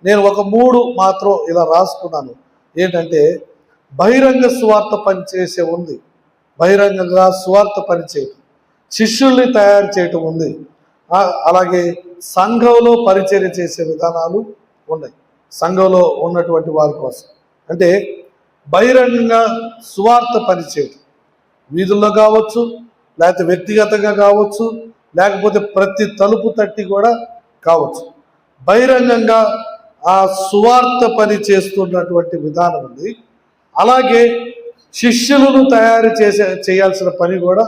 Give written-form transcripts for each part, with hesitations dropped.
నేను ఒక 3 మాత్రం ఇలా రాసుకున్నాను. ఏంటంటే బహిరంగ సువార్త పనిచేసే ఉంది, బహిరంగంగా సువార్త పనిచేయటం, శిష్యుల్ని తయారు చేయటం ఉంది, అలాగే సంఘంలో పరిచర్య చేసే విధానాలు ఉన్నాయి. సంఘంలో ఉన్నటువంటి వారి కోసం అంటే బహిరంగంగా సువార్త పనిచేయటం, వీధుల్లో కావచ్చు, లేకపోతే వ్యక్తిగతంగా కావచ్చు, లేకపోతే ప్రతి తలుపు తట్టి కూడా కావచ్చు. బహిరంగంగా ఆ సువార్త పని చేస్తున్నటువంటి విధానం ఉంది. అలాగే శిష్యులను తయారు చేయాల్సిన పని కూడా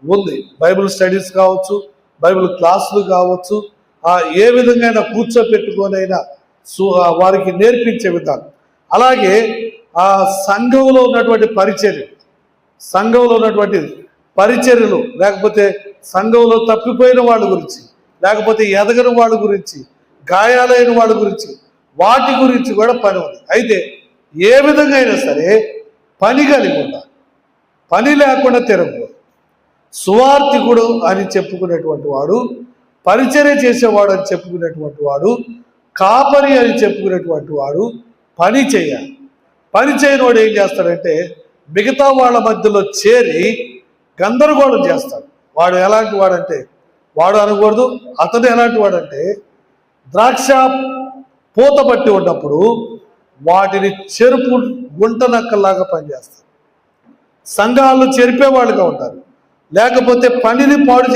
ఉంది. బైబిల్ స్టడీస్ కావచ్చు, బైబిల్ క్లాసులు కావచ్చు, ఏ విధంగా కూర్చోపెట్టుకొనైనా వారికి నేర్పించే విధానం. అలాగే ఆ సంఘంలో ఉన్నటువంటి పరిచర్యలు, లేకపోతే సంఘంలో తప్పిపోయిన వాళ్ళ గురించి, లేకపోతే ఎదగని వాళ్ళ గురించి, గాయాలైన వాళ్ళ గురించి, వాటి గురించి కూడా పని ఉంది. అయితే ఏ విధంగా అయినా సరే పని కలిగి ఉండాలి, పని లేకుండా తిరగకూడదు. సువార్థికుడు అని చెప్పుకునేటువంటి వాడు, పరిచర్య చేసేవాడు అని చెప్పుకునేటువంటి వాడు, కాపరి అని చెప్పుకునేటువంటి వాడు పని చేయాలి. పని చేయనివాడు ఏం చేస్తాడంటే మిగతా వాళ్ళ మధ్యలో చేరి గందరగోళం చేస్తాడు. వాడు ఎలాంటి వాడంటే, వాడు అనకూడదు, అతను ఎలాంటి వాడంటే ద్రాక్ష పూత పట్టి ఉన్నప్పుడు వాటిని చెరుపు గుంట నక్కల్లాగా పనిచేస్తారు. సంఘాలను చెరిపేవాళ్ళుగా ఉంటారు, లేకపోతే పనిని పాడు